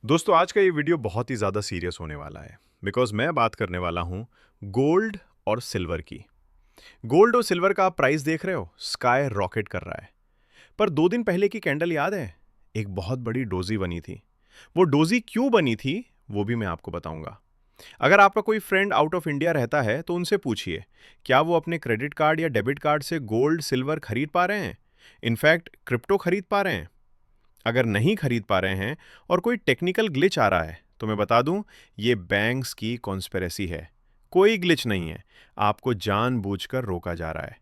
दोस्तों आज का ये वीडियो बहुत ही ज़्यादा सीरियस होने वाला है बिकॉज मैं बात करने वाला हूँ गोल्ड और सिल्वर की। गोल्ड और सिल्वर का आप प्राइस देख रहे हो, स्काई रॉकेट कर रहा है। पर 2 दिन पहले की कैंडल याद है? एक बहुत बड़ी डोजी बनी थी। वो डोजी क्यों बनी थी वो भी मैं आपको बताऊंगा। अगर आपका कोई फ्रेंड आउट ऑफ इंडिया रहता है तो उनसे पूछिए, क्या वो अपने क्रेडिट कार्ड या डेबिट कार्ड से गोल्ड सिल्वर खरीद पा रहे हैं? इनफैक्ट क्रिप्टो खरीद पा रहे हैं? अगर नहीं खरीद पा रहे हैं और कोई टेक्निकल ग्लिच आ रहा है तो मैं बता दूं, ये बैंक्स की कॉन्स्पिरेसी है। कोई ग्लिच नहीं है, आपको जानबूझकर रोका जा रहा है।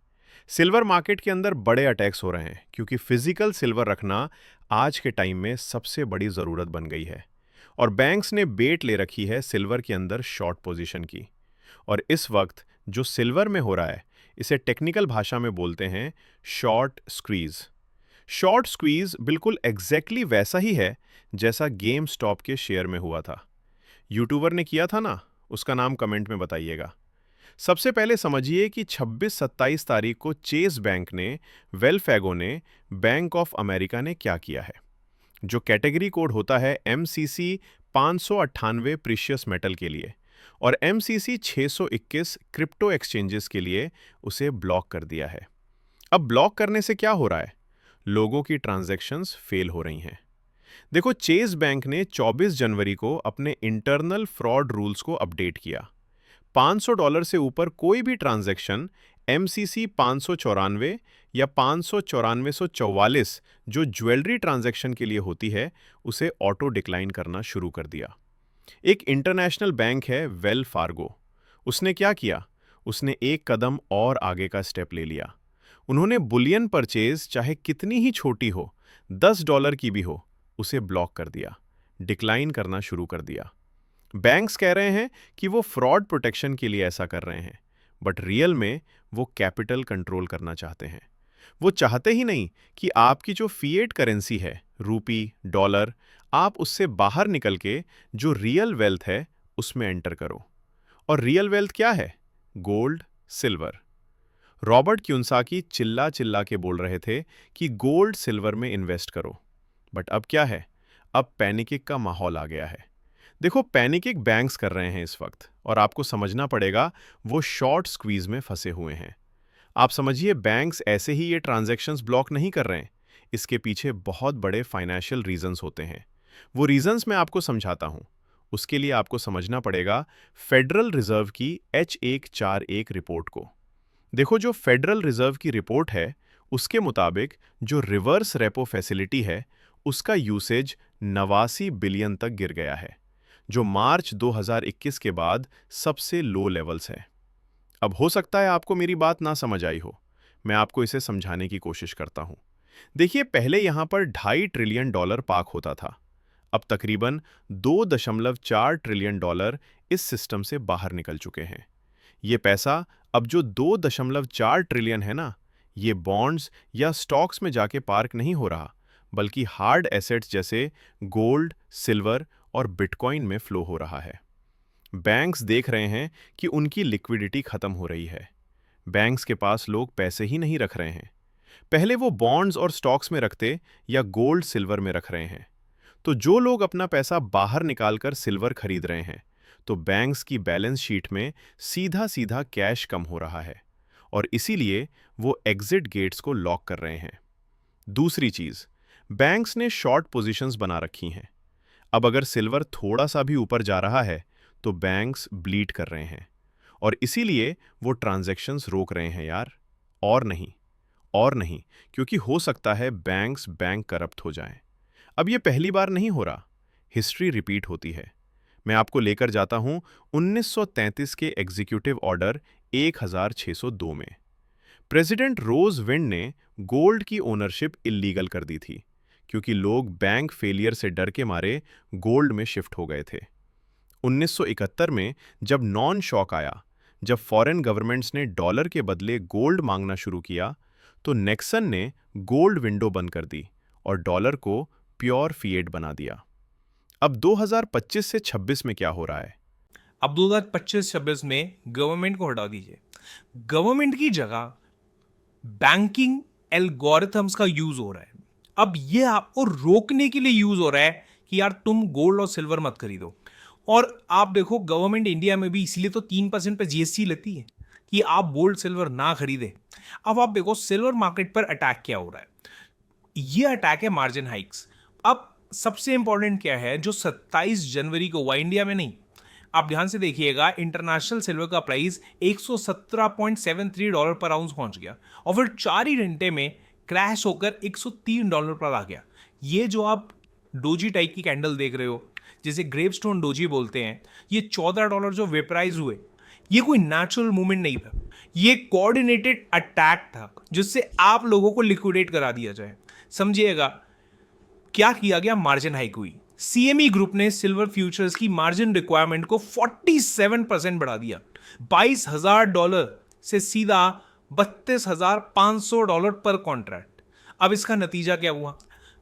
सिल्वर मार्केट के अंदर बड़े अटैक्स हो रहे हैं क्योंकि फिजिकल सिल्वर रखना आज के टाइम में सबसे बड़ी ज़रूरत बन गई है। और बैंक्स ने बेट ले रखी है सिल्वर के अंदर शॉर्ट पोजीशन की। और इस वक्त जो सिल्वर में हो रहा है, इसे टेक्निकल भाषा में बोलते हैं शॉर्ट स्क्वीज। शॉर्ट स्क्वीज बिल्कुल एग्जैक्टली वैसा ही है जैसा गेम स्टॉप के शेयर में हुआ था। यूट्यूबर ने किया था ना, उसका नाम कमेंट में बताइएगा। सबसे पहले समझिए कि 26-27 तारीख को चेस बैंक ने, वेलफेगो ने, बैंक ऑफ अमेरिका ने क्या किया है। जो कैटेगरी कोड होता है MCC 598 प्रीशियस मेटल के लिए और MCC 621 क्रिप्टो एक्सचेंजेस के लिए, उसे ब्लॉक कर दिया है। अब ब्लॉक करने से क्या हो रहा है? लोगों की ट्रांजैक्शंस फेल हो रही हैं। देखो, चेज बैंक ने 24 जनवरी को अपने इंटरनल फ्रॉड रूल्स को अपडेट किया। $500 से ऊपर कोई भी ट्रांजैक्शन MCC 594 या 594-144 जो ज्वेलरी ट्रांजैक्शन के लिए होती है, उसे ऑटो डिक्लाइन करना शुरू कर दिया। एक इंटरनेशनल बैंक है वेल फार्गो। उसने क्या किया? उसने एक कदम और आगे का स्टेप ले लिया। उन्होंने बुलियन परचेज चाहे कितनी ही छोटी हो, $10 की भी हो, उसे ब्लॉक कर दिया, डिक्लाइन करना शुरू कर दिया। बैंक्स कह रहे हैं कि वो फ्रॉड प्रोटेक्शन के लिए ऐसा कर रहे हैं, बट रियल में वो कैपिटल कंट्रोल करना चाहते हैं। वो चाहते ही नहीं कि आपकी जो फिएट करेंसी है, रूपी, डॉलर, आप उससे बाहर निकल के जो रियल वेल्थ है उसमें एंटर करो। और रियल वेल्थ क्या है? Gold, silver. रॉबर्ट क्यूंसाकी चिल्ला चिल्ला के बोल रहे थे कि गोल्ड सिल्वर में इन्वेस्ट करो। बट अब क्या है? अब पैनिक का माहौल आ गया है। देखो, पैनिक बैंक्स कर रहे हैं इस वक्त, और आपको समझना पड़ेगा वो शॉर्ट स्क्वीज में फंसे हुए हैं। आप समझिए, बैंक्स ऐसे ही ये ट्रांजैक्शंस ब्लॉक नहीं कर रहे हैं। इसके पीछे बहुत बड़े फाइनेंशियल रीजंस होते हैं। वो रीजंस मैं आपको समझाता हूं। उसके लिए आपको समझना पड़ेगा फेडरल रिजर्व की H141 रिपोर्ट को। देखो, जो फेडरल रिजर्व की रिपोर्ट है, उसके मुताबिक जो रिवर्स रेपो फैसिलिटी है, उसका यूसेज 89 बिलियन तक गिर गया है, जो मार्च 2021 के बाद सबसे लो लेवल्स है। अब हो सकता है आपको मेरी बात ना समझ आई हो। मैं आपको इसे समझाने की कोशिश करता हूं। देखिए, पहले यहां पर $2.5 ट्रिलियन पार्क होता था। अब तकरीबन $2.4 ट्रिलियन इस सिस्टम से बाहर निकल चुके हैं। ये पैसा अब जो 2.4 ट्रिलियन है ना, ये बॉन्ड्स या स्टॉक्स में जाके पार्क नहीं हो रहा, बल्कि हार्ड एसेट्स जैसे गोल्ड, सिल्वर और बिटकॉइन में फ्लो हो रहा है। बैंक्स देख रहे हैं कि उनकी लिक्विडिटी खत्म हो रही है। बैंक्स के पास लोग पैसे ही नहीं रख रहे हैं। पहले वो बॉन्ड्स और स्टॉक्स में रखते या गोल्ड सिल्वर में रख रहे हैं। तो जो लोग अपना पैसा बाहर निकालकर सिल्वर खरीद रहे हैं, तो बैंक्स की बैलेंस शीट में सीधा सीधा कैश कम हो रहा है, और इसीलिए वो एग्जिट गेट्स को लॉक कर रहे हैं। दूसरी चीज, बैंक्स ने शॉर्ट पोजीशंस बना रखी हैं। अब अगर सिल्वर थोड़ा सा भी ऊपर जा रहा है तो बैंक्स ब्लीड कर रहे हैं, और इसीलिए वो ट्रांजैक्शंस रोक रहे हैं यार। और नहीं, और नहीं, क्योंकि हो सकता है बैंक करप्ट हो जाएं। अब ये पहली बार नहीं हो रहा, हिस्ट्री रिपीट होती है। मैं आपको लेकर जाता हूं 1933 के एग्जीक्यूटिव ऑर्डर 1602 में। प्रेसिडेंट रोज विंड ने गोल्ड की ओनरशिप इल्लीगल कर दी थी, क्योंकि लोग बैंक फेलियर से डर के मारे गोल्ड में शिफ्ट हो गए थे। 1971 में जब नॉन शॉक आया, जब फॉरेन गवर्नमेंट्स ने डॉलर के बदले गोल्ड मांगना शुरू किया, तो नेक्सन ने गोल्ड विंडो बंद कर दी और डॉलर को प्योर फिएट बना दिया। अब 2025 से 26 में क्या हो रहा है? अब 2025-26 में गवर्नमेंट को हटा दीजिए। गवर्नमेंट की जगह बैंकिंग एल्गोरिथम्स का यूज हो रहा है। अब ये आपको रोकने के लिए यूज हो रहा है कि यार तुम गोल्ड और सिल्वर मत खरीदो। और आप देखो गवर्नमेंट इंडिया में भी इसीलिए तो 3% पे जीएसटी लेती है कि आप गोल्ड सिल्वर ना खरीदें। अब आप देखो सिल्वर मार्केट पर अटैक क्या हो रहा है, ये अटैक है मार्जिन हाइक्स। अब सबसे इंपॉर्टेंट क्या है, जो 27 जनवरी को हुआ इंडिया में नहीं, आप ध्यान से देखिएगा, इंटरनेशनल सिल्वर का प्राइस $117.73 पर आउंस पहुंच गया और फिर 4 ही घंटे में क्रैश होकर $103 पर आ गया। ये जो आप डोजी टाइप की कैंडल देख रहे हो, जिसे ग्रेवस्टोन डोजी बोलते हैं, ये $14 जो वेपराइज हुए, ये कोई नेचुरल मूवमेंट नहीं था, ये कोऑर्डिनेटेड अटैक था जिससे आप लोगों को लिक्विडेट करा दिया जाए। समझिएगा क्या किया गया, मार्जिन हाइक हुई। सीएमई ग्रुप ने सिल्वर फ्यूचर्स की मार्जिन रिक्वायरमेंट को 47% बढ़ा दिया, $22,000 से सीधा $32,500 पर कॉन्ट्रैक्ट। अब इसका नतीजा क्या हुआ,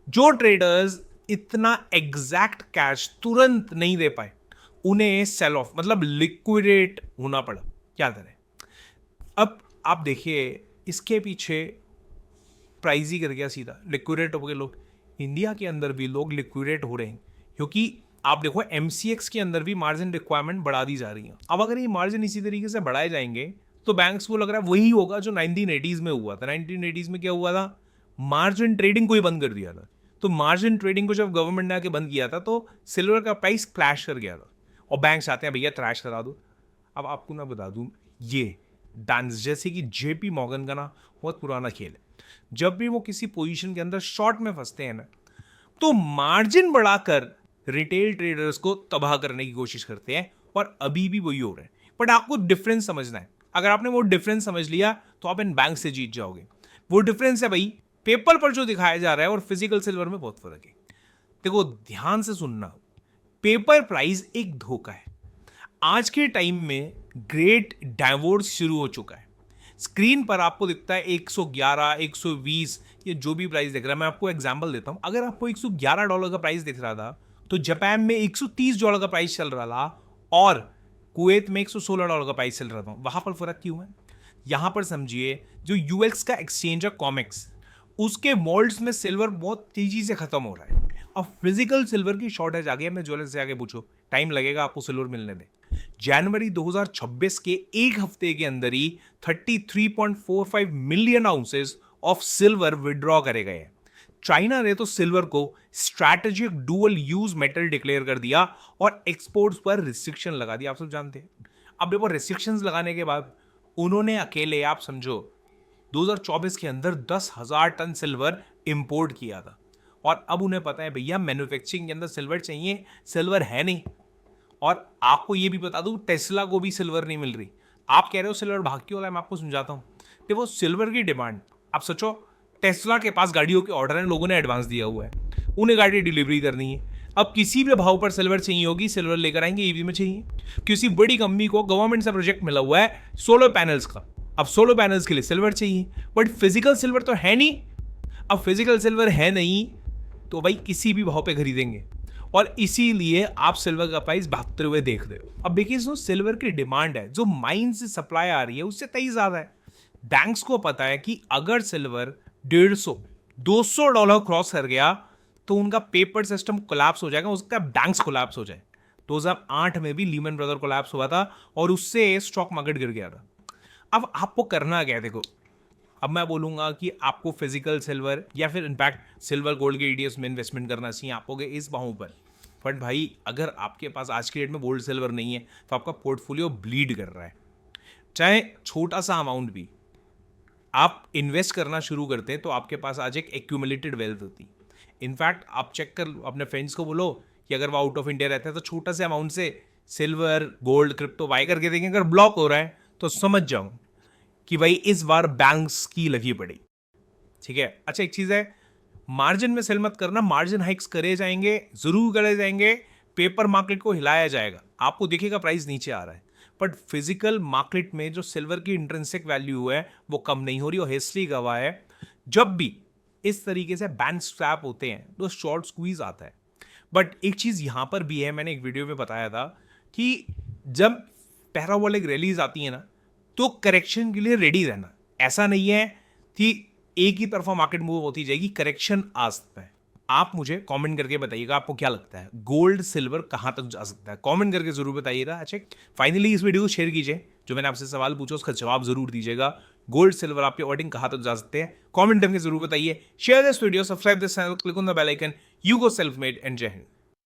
जो ट्रेडर्स इतना एग्जैक्ट कैश तुरंत नहीं दे पाए, उन्हें सेल ऑफ मतलब लिक्विडेट होना पड़ा। क्या करें, अब आप देखिए इसके पीछे प्राइस ही कर गया, सीधा लिक्विडेट हो गए लोग। इंडिया के अंदर भी लोग लिक्विडेट हो रहे हैं क्योंकि आप देखो एमसीएक्स के अंदर भी मार्जिन रिक्वायरमेंट बढ़ा दी जा रही है। अब अगर ये मार्जिन इसी तरीके से बढ़ाए जाएंगे तो बैंक्स को लग रहा है वही होगा जो 1980s में हुआ था। 1980s में क्या हुआ था, मार्जिन ट्रेडिंग को ही बंद कर दिया था। तो मार्जिन ट्रेडिंग को जब गवर्नमेंट ने आके बंद किया था तो सिल्वर का प्राइस क्लैश कर गया था और बैंक्स आते हैं भैया क्रैश करा दो। अब आपको मैं बता दूं, ये बैंक्स जैसे कि जेपी मॉर्गन का ना बहुत पुराना खेल है, जब भी वो किसी पोजीशन के अंदर शॉर्ट में फंसते हैं ना, तो मार्जिन बढ़ाकर रिटेल ट्रेडर्स को तबाह करने की कोशिश करते हैं और अभी भी वही हो रहा है। बट आपको डिफरेंस समझना है, अगर आपने वो डिफरेंस समझ लिया तो आप इन बैंक से जीत जाओगे। वो डिफरेंस है भाई, पेपर पर जो दिखाया जा रहा है और फिजिकल सिल्वर में बहुत फर्क है। देखो ध्यान से सुनना, पेपर प्राइस एक धोखा है। आज के टाइम में ग्रेट डाइवोर्स शुरू हो चुका है। स्क्रीन पर आपको दिखता है 111, 120, ये जो भी प्राइस दिख रहा है। मैं आपको एग्जांपल देता हूं, अगर आपको $111 का प्राइस दिख रहा था तो जापान में $130 का प्राइस चल रहा था और कुवैत में $116 का प्राइस चल रहा था। वहां पर फर्क क्यों है, यहां पर समझिए, जो यूएक्स का एक्सचेंज है कॉमेक्स, उसके मोल्ड्स में सिल्वर बहुत तेजी से खत्म हो रहा है। अब फिजिकल सिल्वर की शॉर्टेज आ गई है। मैं ज्वेलर से आगे पूछो, टाइम लगेगा आपको सिल्वर मिलने दें। जनवरी 2026 के एक हफ्ते के अंदर ही 33.45 million ounces of silver withdraw करे गए हैं। चाइना ने तो सिल्वर को strategic dual use metal declare कर दिया और एक्सपोर्ट्स पर रिस्ट्रिक्शन लगा दिया। आप सब जानते हैं। अब देखो रिस्ट्रिक्शंस लगाने के बाद उन्होंने अकेले, आप समझो, 2024 के अंदर 10,000 टन सिल्वर इंपोर्ट किया था और अब उन्हें पता है भैया मैन्युफैक्चरिंग के अंदर सिल्वर चाहिए, सिल्वर है नहीं। और आपको ये भी बता दूं, टेस्ला को भी सिल्वर नहीं मिल रही। आप कह रहे हो सिल्वर भाग क्यों रहा है, मैं आपको समझाता हूं। देखो सिल्वर की डिमांड, आप सोचो टेस्ला के पास गाड़ियों के ऑर्डर हैं, लोगों ने एडवांस दिया हुआ है, उन्हें गाड़ी डिलीवरी करनी है। अब किसी भी भाव पर सिल्वर चाहिए होगी, सिल्वर लेकर आएंगे, ईवी में चाहिए। किसी बड़ी कंपनी को गवर्नमेंट से प्रोजेक्ट मिला हुआ है सोलर पैनल्स का, अब सोलर पैनल्स के लिए सिल्वर चाहिए, बट फिजिकल सिल्वर तो है नहीं। अब फिजिकल सिल्वर है नहीं तो भाई किसी भी भाव पे खरीदेंगे और इसीलिए आप सिल्वर का प्राइस भागते हुए देख रहे हो। अब देखिए जो सिल्वर की डिमांड है, जो माइन से सप्लाई आ रही है, उससे कहीं ज्यादा है। बैंक्स को पता है कि अगर सिल्वर 150-200 क्रॉस कर गया तो उनका पेपर सिस्टम कोलैप्स हो जाएगा, उसका बैंक्स कोलैप्स हो जाए। 2008 में भी लीमन ब्रदर कोलैप्स हुआ था और उससे स्टॉक मार्केट गिर गया था। अब आपको करना क्या है, देखो अब मैं बोलूंगा कि आपको फिजिकल सिल्वर या फिर इनफैक्ट सिल्वर गोल्ड के ईटीएफ्स में इन्वेस्टमेंट करना चाहिए आपको इस बाहों पर। बट भाई अगर आपके पास आज की डेट में गोल्ड सिल्वर नहीं है तो आपका पोर्टफोलियो ब्लीड कर रहा है। चाहे छोटा सा अमाउंट भी आप इन्वेस्ट करना शुरू करते हैं तो आपके पास आज एक एक्यूमुलेटेड वेल्थ होती। इनफैक्ट आप चेक कर अपने फ्रेंड्स को बोलो कि अगर वो आउट ऑफ इंडिया रहते हैं तो छोटा से अमाउंट से सिल्वर गोल्ड क्रिप्टो बाय करके देखें। अगर ब्लॉक हो रहा है तो समझ जाऊं कि भाई इस बार बैंक्स की लगी पड़ी। ठीक है, अच्छा एक चीज है, मार्जिन में सेल मत करना, मार्जिन हाइक्स करे जाएंगे, जरूर करे जाएंगे, पेपर मार्केट को हिलाया जाएगा, आपको दिखेगा प्राइस नीचे आ रहा है, बट फिजिकल मार्केट में जो सिल्वर की इंट्रिंसिक वैल्यू है वो कम नहीं हो रही। और हिस्ट्री गवाह है, जब भी इस तरीके से बैंक स्वैप होते हैं तो शॉर्ट स्क्वीज आता है। बट एक चीज यहां पर भी है, मैंने एक वीडियो में बताया था कि जब पैराबोलिक रैलीज आती है ना तो करेक्शन के लिए रेडी रहना। ऐसा नहीं है कि एक ही तरफा मार्केट मूव होती जाएगी, करेक्शन आ सकता है। आप मुझे कमेंट करके बताइएगा आपको क्या लगता है गोल्ड सिल्वर कहाँ तक जा सकता है, कमेंट करके जरूर बताइएगा। अच्छा, फाइनली इस वीडियो को शेयर कीजिए, जो मैंने आपसे सवाल पूछा उसका जवाब जरूर दीजिएगा। गोल्ड सिल्वर आपके अकॉर्डिंग कहाँ तक जा सकते हैं, कमेंट करके जरूर बताइए। Share this video, subscribe this channel, click on the bell icon. You go self made and Jai Hind.